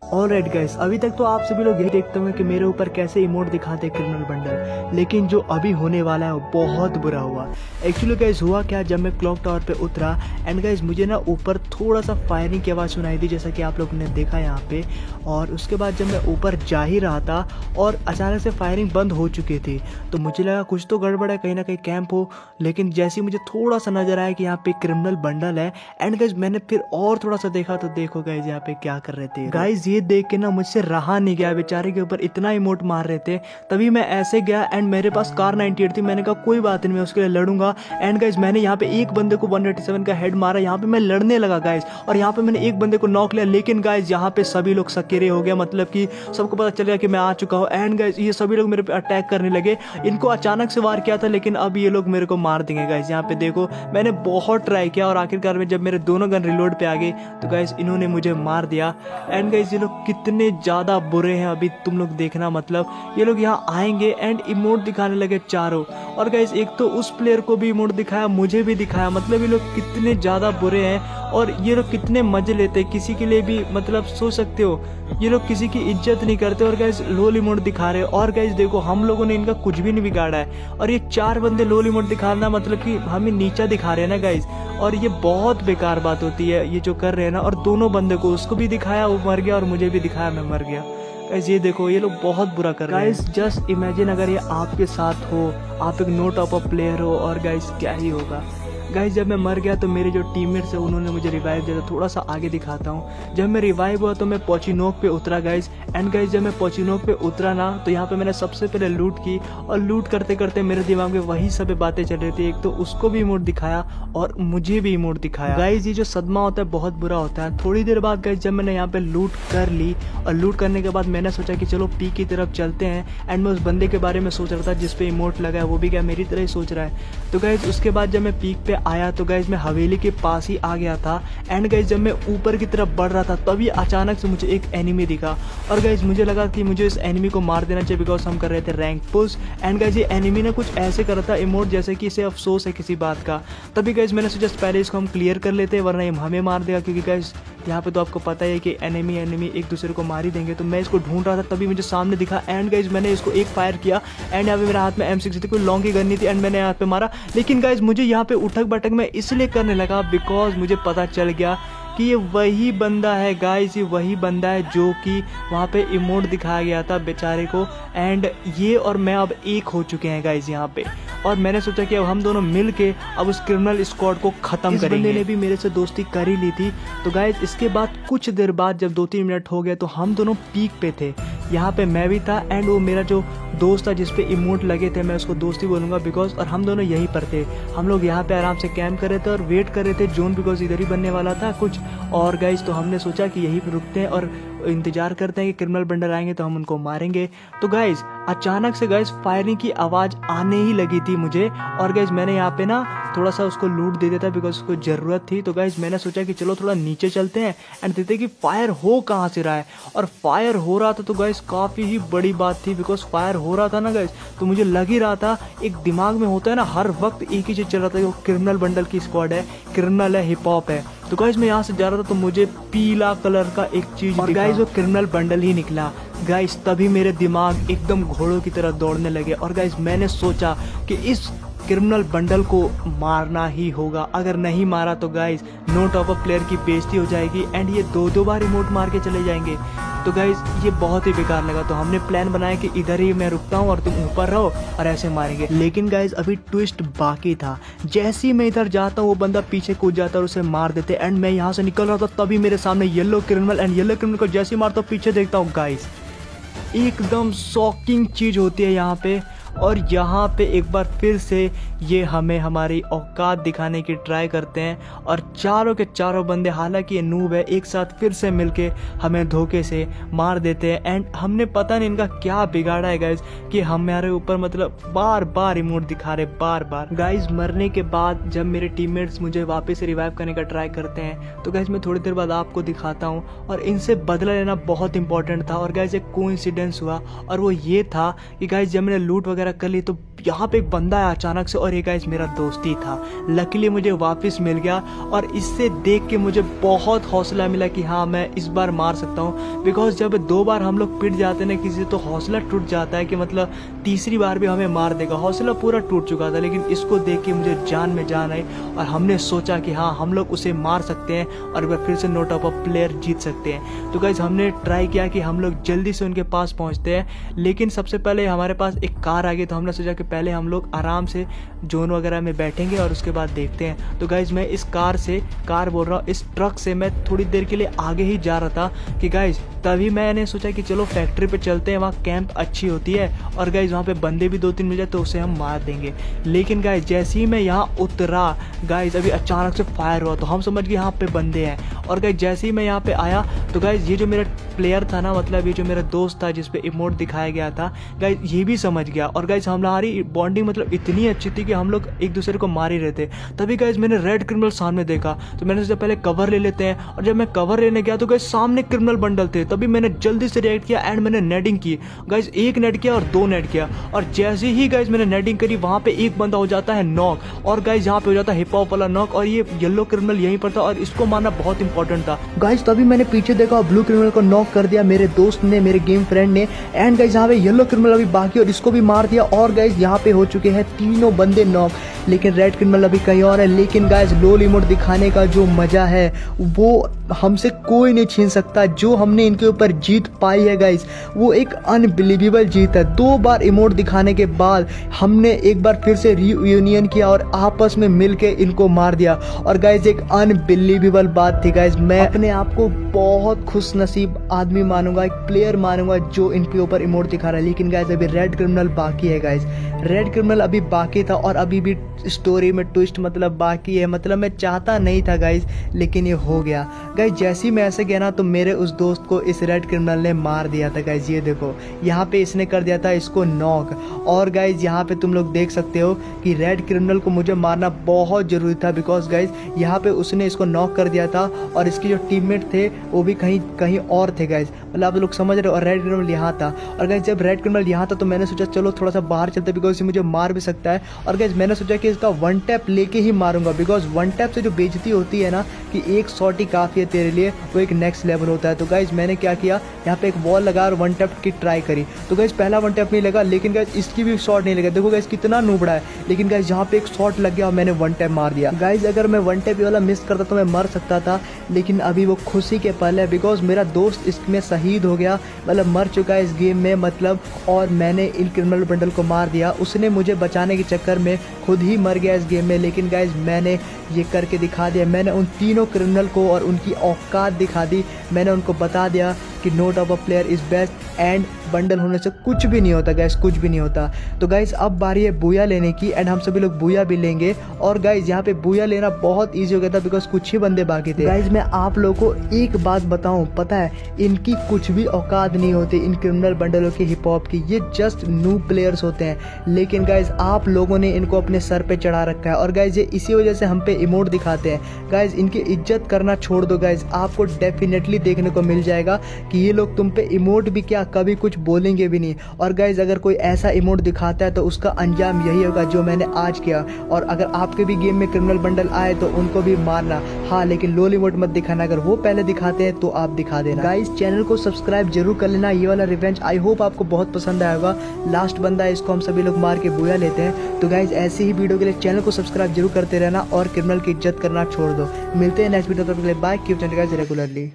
Alright guys, अभी तक तो आप सभी लोग यही देखते होंगे कि मेरे ऊपर कैसे इमोट दिखाते हैं क्रिमिनल बंडल, लेकिन जो अभी होने वाला है वो बहुत बुरा हुआ। एक्चुअली गाइस हुआ क्या, जब मैं क्लॉक टावर पे उतरा एंड गाइस मुझे ना ऊपर थोड़ा सा फायरिंग की आवाज़ सुनाई थी, जैसा कि आप लोगों ने देखा यहाँ पे। और उसके बाद जब मैं ऊपर जा ही रहा था और अचानक से फायरिंग बंद हो चुकी थी, तो मुझे लगा कुछ तो गड़बड़ है, कहीं ना कहीं कैंप हो। लेकिन जैसे ही मुझे थोड़ा सा नजर आया कि यहाँ पे क्रिमिनल बंडल है एंड गाइस मैंने फिर और थोड़ा सा देखा, तो देखो गाइस यहाँ पे क्या कर रहे थे गाइस। ये देख के ना मुझसे रहा नहीं गया, बेचारे के ऊपर इतना इमोट मार रहे थे। तभी मैं ऐसे गया एंड मेरे पास कार 98 थी, मैंने कहा कोई बात नहीं, मैं उसके लिए लड़ूंगा। एंड गाइस मैंने यहाँ पे एक बंदे को 187 का हेड मारा, यहाँ पे मैं लड़ने लगा गाइस, और यहाँ पे मैंने एक बंदे को नॉक लिया। लेकिन गाइस यहाँ पे सभी लोग सकेरे हो गया, मतलब कि सबको पता चल गया कि मैं आ चुका हूँ। एंड गाइस ये सभी लोग मेरे पे अटैक करने लगे। इनको अचानक से वार किया था, लेकिन अब ये लोग मेरे को मार देंगे गाइस। यहाँ पे देखो मैंने बहुत ट्राई किया और आखिरकार में जब मेरे दोनों गन रिलोड पे आ गए तो गाइस इन्होंने मुझे मार दिया। एंड गाइस ये लोग कितने ज्यादा बुरे हैं अभी तुम लोग देखना, मतलब ये लोग यहाँ आएंगे एंड इमोट दिखाने लगे चारों। और गाइस एक तो उस प्लेयर को भी इमोट दिखाया, मुझे भी दिखाया, मतलब ये लोग कितने ज्यादा बुरे हैं और ये लोग कितने मजे लेते हैं। किसी के लिए भी मतलब सोच सकते हो, ये लोग किसी की इज्जत नहीं करते और गाइस लोल इमोट दिखा रहे हैं। और गाइस देखो हम लोगों ने इनका कुछ भी नहीं बिगाड़ा है, और ये चार बंदे लोल इमोट दिखाना मतलब कि हमें नीचा दिखा रहे हैं ना गाइस। और ये बहुत बेकार बात होती है ये जो कर रहे हैं ना। और दोनों बंदे को, उसको भी दिखाया वो मर गया और मुझे भी दिखाया मैं मर गया गाइस। ये देखो ये लोग बहुत बुरा कर रहे हैं गाइस। जस्ट इमेजिन अगर ये आपके साथ हो, आप एक नो टॉप अप प्लेयर हो, और गाइस क्या ही होगा गाइस। जब मैं मर गया तो मेरे जो टीममेट्स है उन्होंने मुझे रिवाइव दिया। थोड़ा सा आगे दिखाता हूँ। जब मैं रिवाइव हुआ तो मैं पोचिनोक पे उतरा गाइस। एंड गाइस जब मैं पोचिनोक पे उतरा ना, तो यहाँ पे मैंने सबसे पहले लूट की, और लूट करते करते मेरे दिमाग में वही सब बातें चल रही थी। एक तो उसको भी इमोट दिखाया और मुझे भी इमोट दिखाया गाइस। ये जो सदमा होता है बहुत बुरा होता है। थोड़ी देर बाद गाइस जब मैंने यहाँ पे लूट कर ली, और लूट करने के बाद मैंने सोचा कि चलो पी की तरफ चलते हैं। एंड मैं उस बंदे के बारे में सोच रहा था जिसपे इमोट लगा है, वो भी क्या मेरी तरह ही सोच रहा है। तो गाइस उसके बाद जब मैं पीक पे आया तो गाइस मैं हवेली के पास ही आ गया था। एंड गाइस जब मैं ऊपर की तरफ बढ़ रहा था तभी अचानक से मुझे एक एनिमी दिखा, और गाइस मुझे लगा कि मुझे इस एनिमी को मार देना चाहिए बिकॉज हम कर रहे थे रैंक पुश। एंड गाइस ये एनिमी ने कुछ ऐसे करा था इमोट जैसे कि इसे अफसोस है किसी बात का। तभी गाइस मैंने सोचा पहले इसको हम क्लियर कर लेते हैं, वरना ये हमें मार देगा, क्योंकि गाइस यहाँ पे तो आपको पता है कि एनिमी एक दूसरे को मार ही देंगे। तो मैं इसको ढूंढ रहा था तभी मुझे सामने दिखा। एंड गाइस मैंने इसको एक फायर किया एंड यहाँ पे मेरे हाथ में M60 थी, कोई लॉन्ग की गन नहीं थी। एंड मैंने यहाँ पे मारा, लेकिन गाइस मुझे यहाँ पे उठक बैठक मैं इसलिए करने लगा बिकॉज मुझे पता चल गया कि ये वही बंदा है गाइस। ये वही बंदा है जो कि वहाँ पे इमोट दिखाया गया था बेचारे को। एंड ये और मैं अब एक हो चुके हैं गाइस यहाँ पे। और मैंने सोचा कि अब हम दोनों मिल के अब उस क्रिमिनल स्क्वाड को खत्म करेंगे। इस बंदे ने भी मेरे से दोस्ती कर ही ली थी। तो गाइस इसके बाद कुछ देर बाद जब 2-3 मिनट हो गए तो हम दोनों पीक पे थे। यहाँ पे मैं भी था एंड वो मेरा जो दोस्त था जिसपे इमोट लगे थे, मैं उसको दोस्ती बोलूँगा बिकॉज, और हम दोनों यहीं पर थे। हम लोग यहाँ पे आराम से कैंप कर रहे थे और वेट कर रहे थे जोन, बिकॉज इधर ही बनने वाला था कुछ। और गाइस तो हमने सोचा कि यहीं पे रुकते हैं और इंतजार करते हैं कि क्रिमिनल बंडल आएंगे तो हम उनको मारेंगे। तो गाइस अचानक से गाइस फायरिंग की आवाज़ आने ही लगी थी मुझे, और गाइस मैंने यहाँ पे ना थोड़ा सा उसको लूट दे देता बिकॉज उसको ज़रूरत थी। तो गाइस मैंने सोचा कि चलो थोड़ा नीचे चलते हैं एंड देखते कि फायर हो कहाँ से रहा है। और फायर हो रहा था तो गाइस काफ़ी ही बड़ी बात थी, बिकॉज फायर हो रहा था ना गाइस, तो मुझे लग ही रहा था, एक दिमाग में होता है ना हर वक्त एक ही चीज़ चल रहा था, वो क्रिमिनल बंडल की स्क्वाड है, क्रिमिनल है, हिप हॉप है। तो गाइस मैं यहाँ से जा रहा था तो मुझे पीला कलर का एक चीज़, और गाइस वो क्रिमिनल बंडल ही निकला गाइस। तभी मेरे दिमाग एकदम घोड़ों की तरह दौड़ने लगे, और गाइस मैंने सोचा कि इस क्रिमिनल बंडल को मारना ही होगा। अगर नहीं मारा तो guys know top up player की बेइज्जती हो जाएगी एंड ये 2-2 बार इमोट मार के चले जाएंगे। तो गाइस ये बहुत ही बेकार लगा। तो हमने प्लान बनाया कि इधर ही मैं रुकता हूँ और तुम ऊपर रहो और ऐसे मारेंगे। लेकिन गाइस अभी ट्विस्ट बाकी था। जैसे ही मैं इधर जाता हूँ वो बंदा पीछे कूद जाता है और उसे मार देते। एंड मैं यहाँ से निकल रहा था तभी मेरे सामने yellow criminal, and yellow criminal को जैसे ही मारता हूँ पीछे देखता हूँ गाइस, एकदम शॉकिंग चीज़ होती है यहाँ पे। और यहाँ पे एक बार फिर से ये हमें हमारी औकात दिखाने की ट्राई करते हैं, और चारों के चारों बंदे, हालांकि ये नूब है, एक साथ फिर से मिलके हमें धोखे से मार देते हैं। एंड हमने पता नहीं इनका क्या बिगाड़ा है गाइज कि हमारे ऊपर मतलब बार बार इमोट दिखा रहे, बार बार। गाइज मरने के बाद जब मेरे टीममेट्स मुझे वापस से रिवाइव करने का ट्राई करते हैं तो गाइज मैं थोड़ी देर बाद आपको दिखाता हूँ, और इनसे बदला लेना बहुत इंपॉर्टेंट था। और गाइज एक कोइंसिडेंस हुआ, और वो ये था कि गाइज जब मैंने लूट वगैरह कर ली तो यहाँ पे एक बंदा आया अचानक से और ये गाइस मेरा दोस्त ही था। लकीली मुझे वापस मिल गया और इससे देख के मुझे बहुत हौसला मिला कि हाँ मैं इस बार मार सकता हूँ। बिकॉज जब 2 बार हम लोग पिट जाते हैं ना किसी तो हौसला टूट जाता है कि मतलब तीसरी बार भी हमें मार देगा। हौसला पूरा टूट चुका था, लेकिन इसको देख के मुझे जान में जान आई और हमने सोचा कि हाँ हम लोग उसे मार सकते हैं और एक बार फिर से नोट ऑफ अ प्लेयर जीत सकते हैं। तो गाइज हमने ट्राई किया कि हम लोग जल्दी से उनके पास पहुँचते हैं, लेकिन सबसे पहले हमारे पास एक कार आ गई। तो हमने सोचा कि पहले हम लोग आराम से जोन वगैरह में बैठेंगे और उसके बाद देखते हैं। तो गाइज मैं इस कार बोल रहा हूँ, इस ट्रक से मैं थोड़ी देर के लिए आगे ही जा रहा था कि गाइज तभी मैंने सोचा कि चलो फैक्ट्री पे चलते हैं, वहाँ कैंप अच्छी होती है और गाइज वहाँ पे बंदे भी 2-3 मिल जाए तो उसे हम मार देंगे। लेकिन गाइज जैसे ही मैं यहाँ उतरा गाइज अभी अचानक से फायर हुआ, तो हम समझ गए यहाँ पे बंदे हैं। और गाइज जैसे ही मैं यहाँ पे आया तो गाइज ये जो मेरा प्लेयर था ना, मतलब ये जो मेरा दोस्त था जिसपे इमोट दिखाया गया था, गाइज ये भी समझ गया। और गाइज हमारी बॉन्डिंग मतलब इतनी अच्छी थी कि हम लोग एक दूसरे को मार ही रहे थे। तभी गाइज मैंने रेड क्रिमिनल सामने देखा, तो मैंने सोचा पहले कवर ले लेते हैं। और जब मैं कवर लेने गया तो गाइज सामने क्रिमिनल बंडल थे। तभी मैंने जल्दी से रिएक्ट किया एंड मैंने नेडिंग की। गाइज 1 नेट किया और 2 नेट किया, और जैसे ही गाइज मैंने नेडिंग करी वहां पे एक बंदा हो जाता है नॉक, और गाइज यहाँ पे हो जाता है हिप हॉप वाला नॉक। और ये येलो क्रिमिनल यहीं पर था और इसको मारना बहुत इंपॉर्टेंट था। गाइज तभी मैंने पीछे देखा और ब्लू क्रिमिनल को नॉक कर दिया मेरे दोस्त ने, मेरे गेम फ्रेंड ने। एंड गाइज यहाँ पे येलो क्रिमिनल अभी बाकी और इसको भी मार दिया। और गाइज यहाँ पे हो चुके हैं 3 बंदे नॉक, लेकिन रेड क्रिमिनल अभी कहीं और है। लेकिन गाइज लोल इमोट दिखाने का जो मजा है वो हमसे कोई नहीं छीन सकता। जो हमने इनके ऊपर जीत पाई है गाइज वो एक अनबिलीवेबल जीत है। 2 बार इमोट दिखाने के बाद हमने एक बार फिर से रीयूनियन किया और आपस में मिलके इनको मार दिया। और गाइज एक अनबिलीवेबल बात थी गाइज, मैं अपने आप को बहुत खुश नसीब आदमी मानूंगा, एक प्लेयर मानूंगा जो इनके ऊपर इमोट दिखा रहा है। लेकिन गाइज अभी रेड क्रिमिनल बाकी है गाइज, रेड क्रिमिनल अभी बाकी था और अभी भी स्टोरी में ट्विस्ट मतलब बाकी है। मतलब मैं चाहता नहीं था गाइज, लेकिन ये हो गया। गाइज जैसे ही मैं ऐसे गया ना तो मेरे उस दोस्त को इस रेड क्रिमिनल ने मार दिया था। गाइज ये देखो यहाँ पे इसने कर दिया था इसको नॉक। और गाइज यहाँ पे तुम लोग देख सकते हो कि रेड क्रिमिनल को मुझे मारना बहुत जरूरी था, बिकॉज गाइज यहाँ पे उसने इसको नॉक कर दिया था और इसके जो टीममेट थे वो भी कहीं और थे गाइज, मतलब आप लोग समझ रहे हो। और रेड क्रिमिनल यहाँ था, और गाइज जब रेड क्रिमिनल यहाँ था तो मैंने सोचा चलो थोड़ा सा बाहर चलते, बिकॉज ये मुझे मार भी सकता है। और गाइज मैंने सोचा कि इसका 1 टैप लेके ही मारूंगा, बिकॉज 1 टैप से जो बेइज्जती होती है ना कि एक शॉट ही काफ़ी है तेरे लिए, वो एक नेक्स्ट लेवल होता है। तो गाइज मैंने क्या किया, यहाँ पे एक वॉल लगा और 1 टैप की ट्राई करी। तो गाइज पहला 1 टैप नहीं लगा, लेकिन गाइज इसकी भी शॉट नहीं लगा। देखो गाइज कितना नूबड़ा है, लेकिन गाइज यहाँ पे एक शॉट लग गया और मैंने 1 टैप मार दिया। गाइज अगर मैं 1 टैप वाला मिस करता तो मैं मर सकता था, लेकिन अभी वो खुशी के पल है, बिकॉज मेरा दोस्त इसमें शहीद हो गया, मतलब मर चुका है इस गेम में मतलब। और मैंने इन क्रिमिनल बंडल को मार दिया, उसने मुझे बचाने के चक्कर में खुद ही मर गया इस गेम में। लेकिन गाइज मैंने ये करके दिखा दिया, मैंने उन 3 क्रिमिनल को और उनकी औकात दिखा दी। मैंने उनको बता दिया कि note of a player is best and bundle होने से कुछ भी नहीं होता गाइज, कुछ भी नहीं होता। तो गाइज अब बारी है बूया लेने की एंड हम सभी लोग बूया भी लेंगे। और गाइज यहाँ पे बूया लेना बहुत ईजी हो गया था, बिकॉज कुछ ही बंदे बाकी थे। गाइज मैं आप लोगों को एक बात बताऊं, पता है इनकी कुछ भी औकात नहीं होती इन क्रिमिनल बंडलों की, हिप हॉप की। ये जस्ट न्यू प्लेयर्स होते हैं, लेकिन गाइज आप लोगों ने इनको अपने सर पे चढ़ा रखा है। और गाइज ये इसी वजह से हम पे इमोट दिखाते हैं। गाइज इनकी इज्जत करना छोड़ दो गाइज, आपको डेफिनेटली देखने को मिल जाएगा कि ये लोग तुम पे इमोट भी क्या कभी कुछ बोलेंगे भी नहीं। और गाइज अगर कोई ऐसा इमोट दिखाता है तो उसका अंजाम यही होगा जो मैंने आज किया। और अगर आपके भी गेम में क्रिमिनल बंडल आए तो उनको भी मारना, हाँ लेकिन लोल इमोट मत दिखाना। अगर वो पहले दिखाते हैं तो आप दिखा देना। गाइज चैनल को सब्सक्राइब जरूर कर लेना, ये वाला रिवेंज आई होप आपको बहुत पसंद आया होगा। लास्ट बंदा है, इसको हम सभी लोग मार के बूया लेते हैं। तो गाइज ऐसी ही वीडियो के लिए चैनल को सब्सक्राइब जरूर करते रहना और क्रिमिनल की इज्जत करना छोड़ दो। मिलते हैं नेक्स्ट वीडियो, तब तक के लिए bye, keep channel guys regularly.